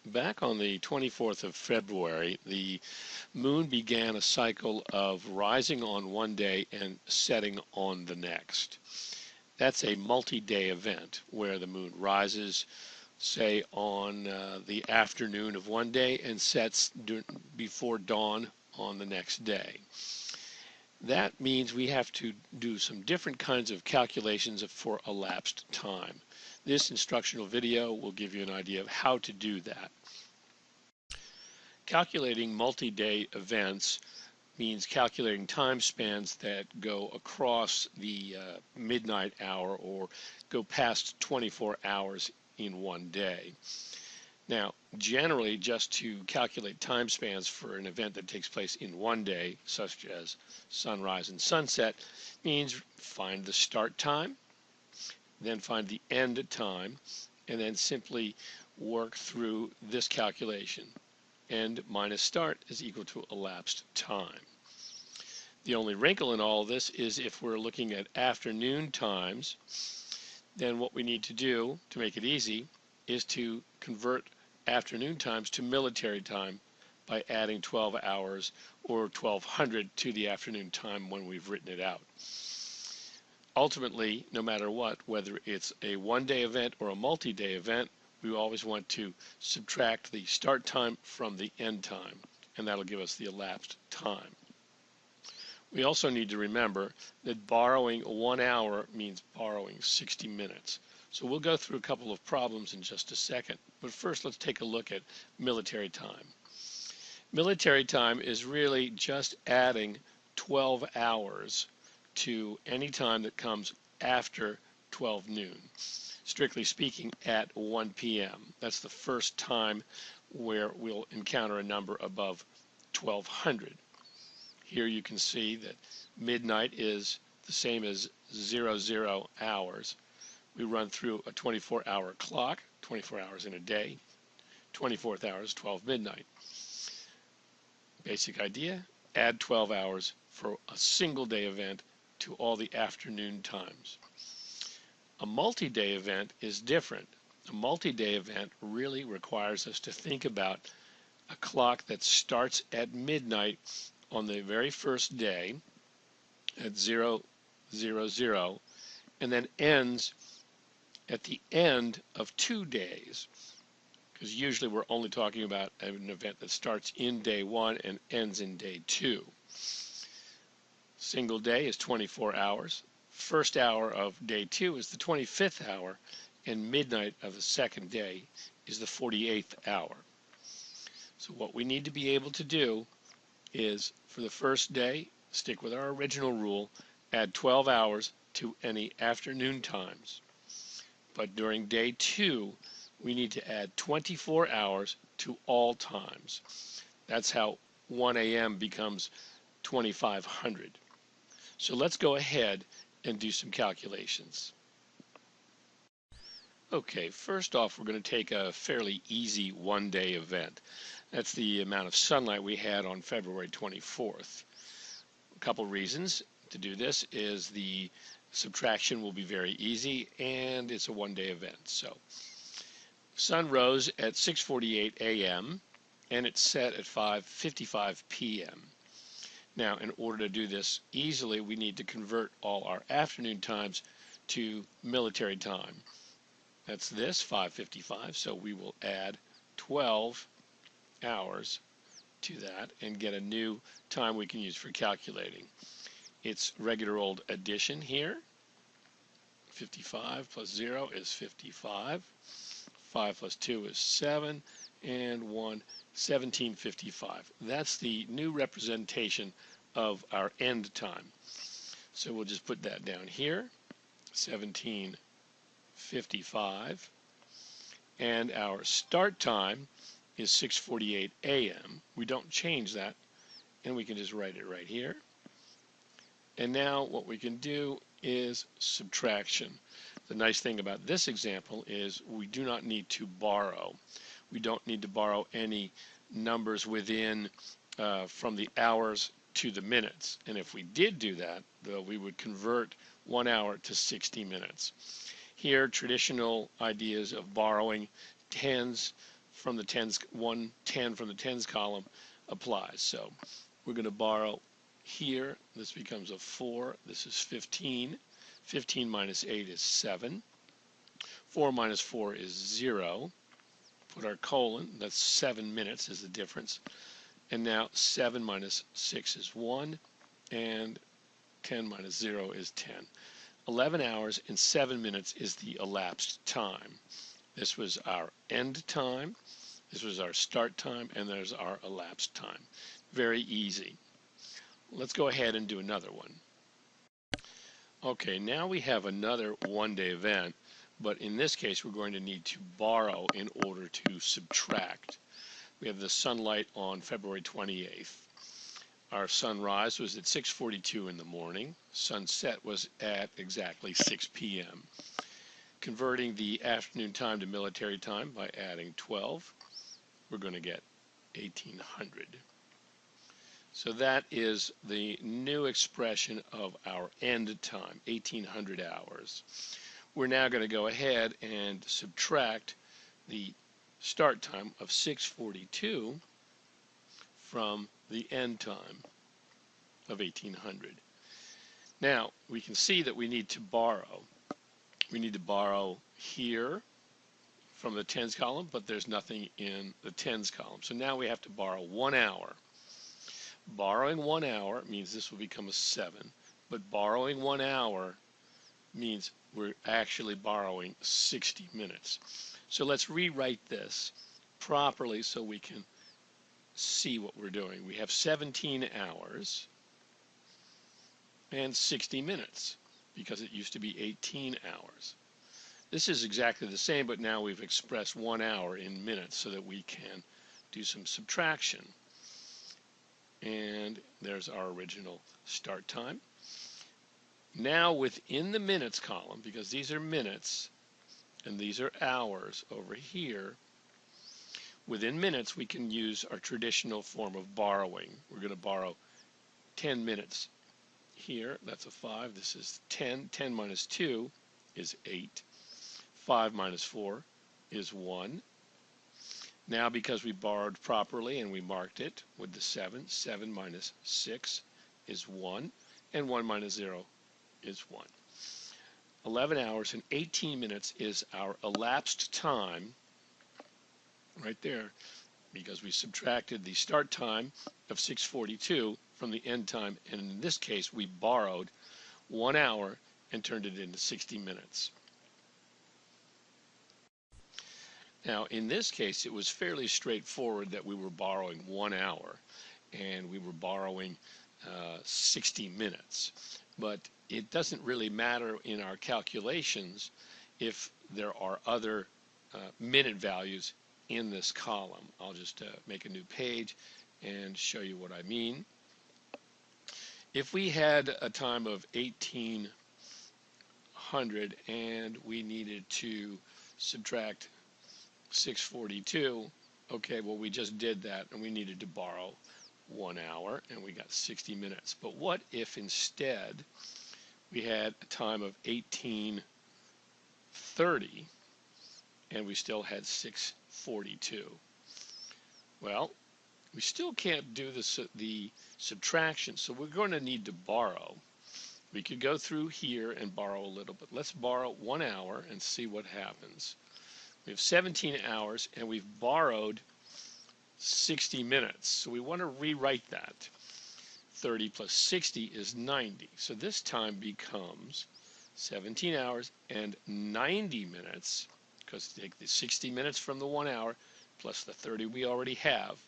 Back on the 24th of February, the moon began a cycle of rising on one day and setting on the next. That's a multi-day event where the moon rises, say, on the afternoon of one day and sets before dawn on the next day. That means we have to do some different kinds of calculations for elapsed time. This instructional video will give you an idea of how to do that. Calculating multi-day events means calculating time spans that go across the midnight hour or go past 24 hours in one day. Now, generally, just to calculate time spans for an event that takes place in one day, such as sunrise and sunset, means find the start time, then find the end time, and then simply work through this calculation. End minus start is equal to elapsed time. The only wrinkle in all this is if we're looking at afternoon times, then what we need to do to make it easy is to convert afternoon times to military time by adding 12 hours or 1200 to the afternoon time when we've written it out. Ultimately, no matter what, whether it's a one-day event or a multi-day event, we always want to subtract the start time from the end time, and that'll give us the elapsed time. We also need to remember that borrowing 1 hour means borrowing 60 minutes. So we'll go through a couple of problems in just a second, but first let's take a look at military time. Military time is really just adding 12 hours to any time that comes after 12 noon. Strictly speaking, at 1 p.m. That's the first time where we'll encounter a number above 1200. Here you can see that midnight is the same as 00 hours. We run through a 24-hour clock, 24 hours in a day. 24th hour is 12 midnight. Basic idea, add 12 hours for a single day event to all the afternoon times. A multi-day event is different. A multi-day event really requires us to think about a clock that starts at midnight on the very first day at 000 and then ends at the end of 2 days, because usually we're only talking about an event that starts in day 1 and ends in day 2. Single day is 24 hours. First hour of day 2 is the 25th hour, and midnight of the second day is the 48th hour. So what we need to be able to do is, for the first day, stick with our original rule, add 12 hours to any afternoon times. But during day 2, we need to add 24 hours to all times. That's how 1 a.m. becomes 2500. So let's go ahead and do some calculations. Okay, first off, we're going to take a fairly easy one-day event. That's the amount of sunlight we had on February 24th. A couple reasons to do this is the subtraction will be very easy, and it's a one-day event. So, sun rose at 6:48 a.m. and it set at 5:55 p.m. Now, in order to do this easily, we need to convert all our afternoon times to military time. That's this, 5:55, so we will add 12 hours to that and get a new time we can use for calculating. It's regular old addition here. 55 plus 0 is 55. 5 plus 2 is 7. And 1, 1755. That's the new representation of our end time. So we'll just put that down here, 1755. And our start time is 6:48 a.m. We don't change that, and we can just write it right here. And now what we can do is subtraction. The nice thing about this example is we do not need to borrow. We don't need to borrow any numbers within from the hours to the minutes. And if we did do that, though, we would convert 1 hour to 60 minutes. Here, traditional ideas of borrowing tends from the tens, 110 from the tens column applies. So we're going to borrow here. This becomes a 4. This is 15. 15 minus 8 is 7. 4 minus 4 is 0. Put our colon. That's 7 minutes is the difference. And now 7 minus 6 is 1. And 10 minus 0 is 10. 11 hours and 7 minutes is the elapsed time. This was our end time. This was our start time. And there's our elapsed time. Very easy. Let's go ahead and do another one. Okay, now we have another one-day event, but in this case we're going to need to borrow in order to subtract. We have the sunlight on February 28th. Our sunrise was at 6:42 in the morning. Sunset was at exactly 6 p.m. Converting the afternoon time to military time by adding 12, we're going to get 1800. So that is the new expression of our end time, 1800 hours. We're now going to go ahead and subtract the start time of 6:42 from the end time of 1800. Now, we can see that we need to borrow. We need to borrow here from the tens column, but there's nothing in the tens column. So now we have to borrow 1 hour. Borrowing 1 hour means this will become a 7, but borrowing 1 hour means we're actually borrowing 60 minutes. So let's rewrite this properly so we can see what we're doing. We have 17 hours and 60 minutes because it used to be 18 hours. This is exactly the same, but now we've expressed 1 hour in minutes so that we can do some subtraction. And there's our original start time. Now within the minutes column, because these are minutes and these are hours over here, within minutes we can use our traditional form of borrowing. We're going to borrow 10 minutes here. That's a 5. This is 10. 10 minus 2 is 8. 5 minus 4 is 1. Now, because we borrowed properly and we marked it with the 7, 7 minus 6 is 1, and 1 minus 0 is 1. 11 hours and 18 minutes is our elapsed time right there, because we subtracted the start time of 6:42 from the end time, and in this case we borrowed 1 hour and turned it into 60 minutes. Now, in this case, it was fairly straightforward that we were borrowing 1 hour and we were borrowing 60 minutes. But it doesn't really matter in our calculations if there are other minute values in this column. I'll just make a new page and show you what I mean. If we had a time of 1800 and we needed to subtract 6:42, okay, well we just did that and we needed to borrow 1 hour and we got 60 minutes. But what if instead we had a time of 1830 and we still had 6:42? Well, we still can't do the subtraction, so we're going to need to borrow. We could go through here and borrow a little bit. Let's borrow 1 hour and see what happens. We have 17 hours and we've borrowed 60 minutes. So we want to rewrite that. 30 plus 60 is 90. So this time becomes 17 hours and 90 minutes, because take the 60 minutes from the 1 hour plus the 30 we already have.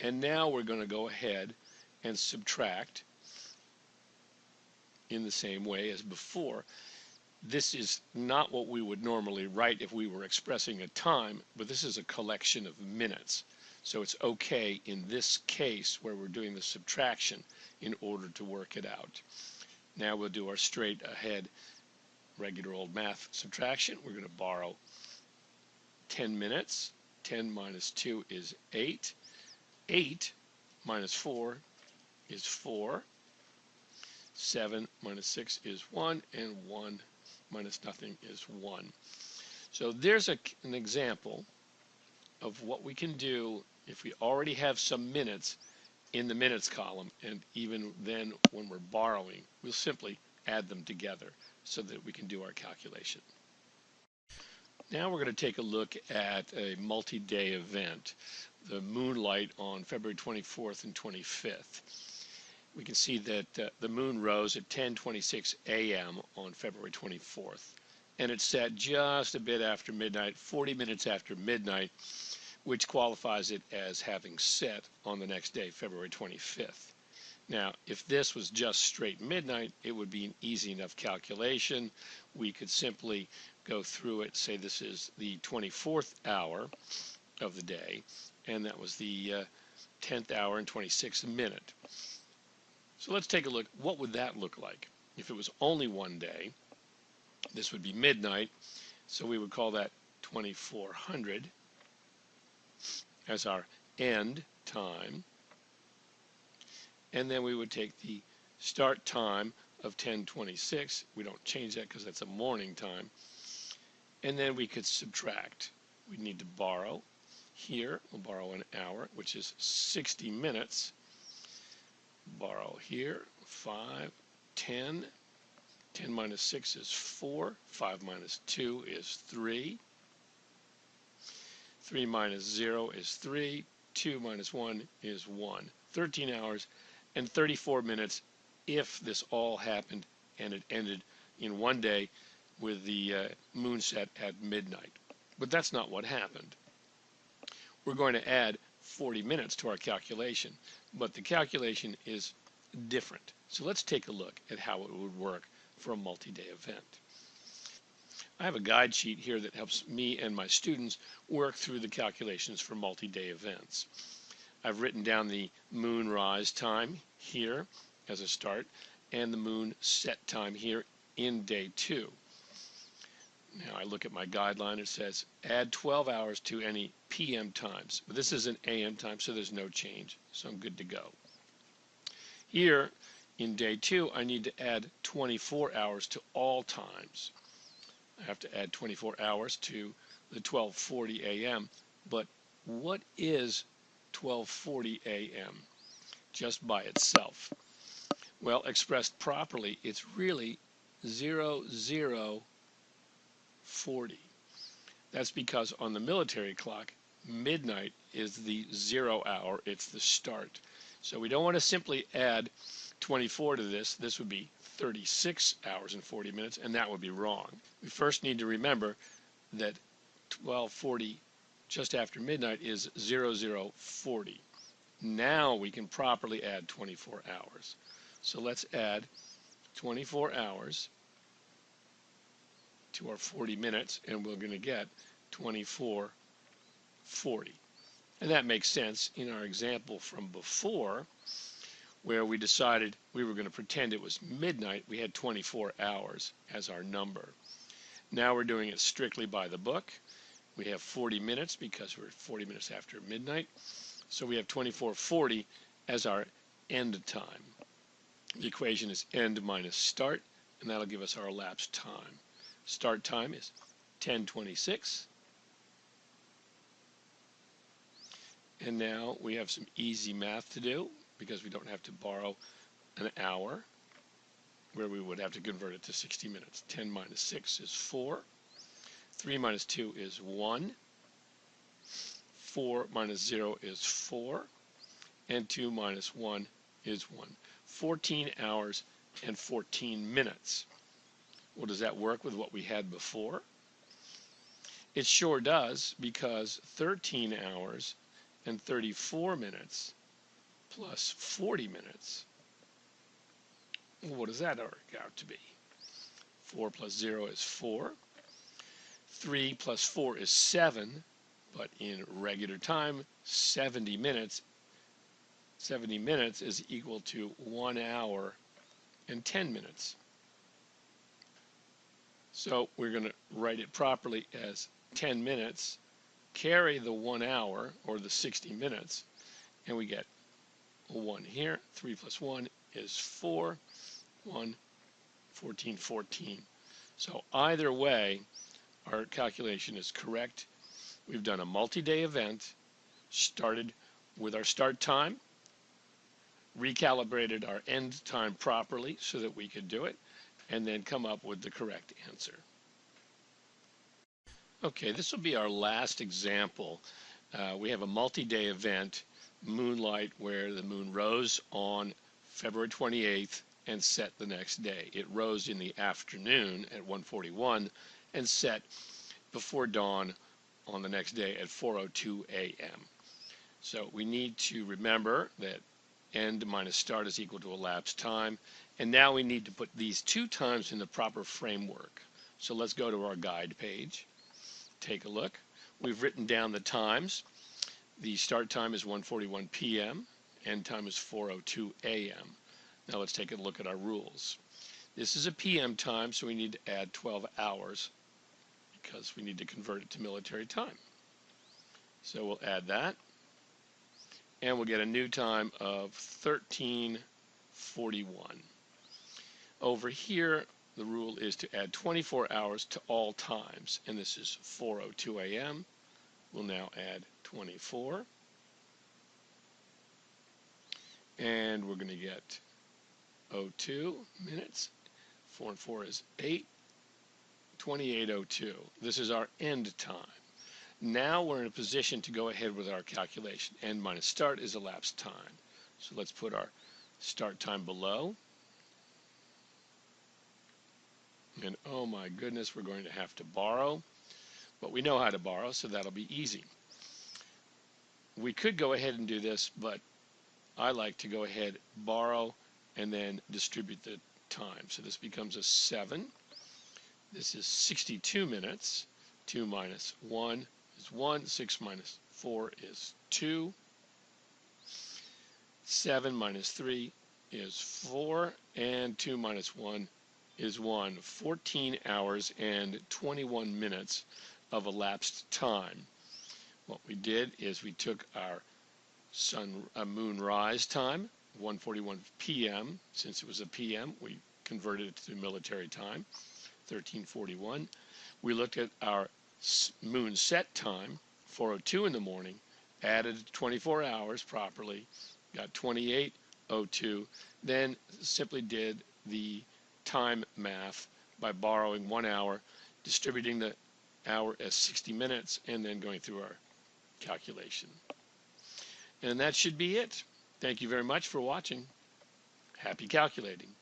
And now we're going to go ahead and subtract in the same way as before. This is not what we would normally write if we were expressing a time, but this is a collection of minutes. So it's okay in this case where we're doing the subtraction in order to work it out. Now we'll do our straight ahead regular old math subtraction. We're going to borrow 10 minutes. 10 minus 2 is 8. 8 minus 4 is 4. 7 minus 6 is 1, and 1 minus nothing is 1. So there's an example of what we can do if we already have some minutes in the minutes column, and even then when we're borrowing, we'll simply add them together so that we can do our calculation. Now we're going to take a look at a multi-day event, the moonlight on February 24th and 25th. We can see that the moon rose at 10:26 a.m. on February 24th, and it set just a bit after midnight, 40 minutes after midnight, which qualifies it as having set on the next day, February 25th. Now, if this was just straight midnight, it would be an easy enough calculation. We could simply go through it, say this is the 24th hour of the day, and that was the 10th hour and 26th minute. So let's take a look. What would that look like? If it was only one day, this would be midnight, so we would call that 2400 as our end time. And then we would take the start time of 10:26. We don't change that because that's a morning time. And then we could subtract. We need to borrow. Here, we'll borrow an hour, which is 60 minutes. Borrow here, 5, 10. 10 minus 6 is 4. 5 minus 2 is 3. 3 minus 0 is 3. 2 minus 1 is 1. 13 hours and 34 minutes if this all happened and it ended in one day with the moon set at midnight. But that's not what happened. We're going to add 40 minutes to our calculation, but the calculation is different. So let's take a look at how it would work for a multi-day event. I have a guide sheet here that helps me and my students work through the calculations for multi-day events. I've written down the moon rise time here as a start and the moon set time here in day 2. Now I look at my guideline, it says add 12 hours to any PM times. But this is an AM time, so there's no change, so I'm good to go. Here in day 2, I need to add 24 hours to all times. I have to add 24 hours to the 12:40 a.m. But what is 12:40 a.m. just by itself? Well, expressed properly, it's really 0040. That's because on the military clock, midnight is the 0 hour, it's the start. So we don't want to simply add 24 to this. This would be 36 hours and 40 minutes, and that would be wrong. We first need to remember that 12:40 just after midnight is 0040. Now we can properly add 24 hours. So let's add 24 hours to our 40 minutes, and we're going to get 24:40. And that makes sense in our example from before, where we decided we were going to pretend it was midnight. We had 24 hours as our number. Now we're doing it strictly by the book. We have 40 minutes because we're 40 minutes after midnight. So we have 24:40 as our end time. The equation is end minus start, and that'll give us our elapsed time. Start time is 10:26. And now we have some easy math to do because we don't have to borrow an hour where we would have to convert it to 60 minutes. 10 minus 6 is 4. 3 minus 2 is 1. 4 minus 0 is 4. And 2 minus 1 is 1. 14 hours and 14 minutes. Well, does that work with what we had before? It sure does, because 13 hours and 34 minutes plus 40 minutes, what does that work out to be? 4 plus 0 is 4. 3 plus 4 is 7, but in regular time, 70 minutes is equal to 1 hour and 10 minutes. So we're going to write it properly as 10 minutes, carry the 1 hour, or the 60 minutes, and we get a 1 here. 3 plus 1 is 4. 1, 14, 14. So either way, our calculation is correct. We've done a multi-day event, started with our start time, recalibrated our end time properly so that we could do it, and then come up with the correct answer. Okay, this will be our last example. We have a multi-day event, moonlight, where the moon rose on February 28th and set the next day. It rose in the afternoon at 1:41 and set before dawn on the next day at 4:02 a.m. So we need to remember that end minus start is equal to elapsed time. And now we need to put these two times in the proper framework. So let's go to our guide page. Take a look. We've written down the times. The start time is 1:41 p.m. End time is 4:02 a.m. Now let's take a look at our rules. This is a p.m. time, so we need to add 12 hours because we need to convert it to military time. So we'll add that. And we'll get a new time of 13:41. Over here, the rule is to add 24 hours to all times, and this is 4:02 a.m. We'll now add 24, and we're going to get 02 minutes. 4 and 4 is 8, 28:02. This is our end time. Now we're in a position to go ahead with our calculation. End minus start is elapsed time. So let's put our start time below. And oh my goodness, we're going to have to borrow. But we know how to borrow, so that'll be easy. We could go ahead and do this, but I like to go ahead, borrow, and then distribute the time. So this becomes a 7. This is 62 minutes. 2 minus 1 is 1. 6 minus 4 is 2. 7 minus 3 is 4. And 2 minus 1 is 1. 14 hours and 21 minutes of elapsed time. What we did is we took our moon rise time, 1:41 p.m. Since it was a p.m., we converted it to military time, 13:41. We looked at our moon set time, 4:02 in the morning, added 24 hours properly, got 28:02, then simply did the time math by borrowing 1 hour, distributing the hour as 60 minutes, and then going through our calculation. And that should be it. Thank you very much for watching. Happy calculating.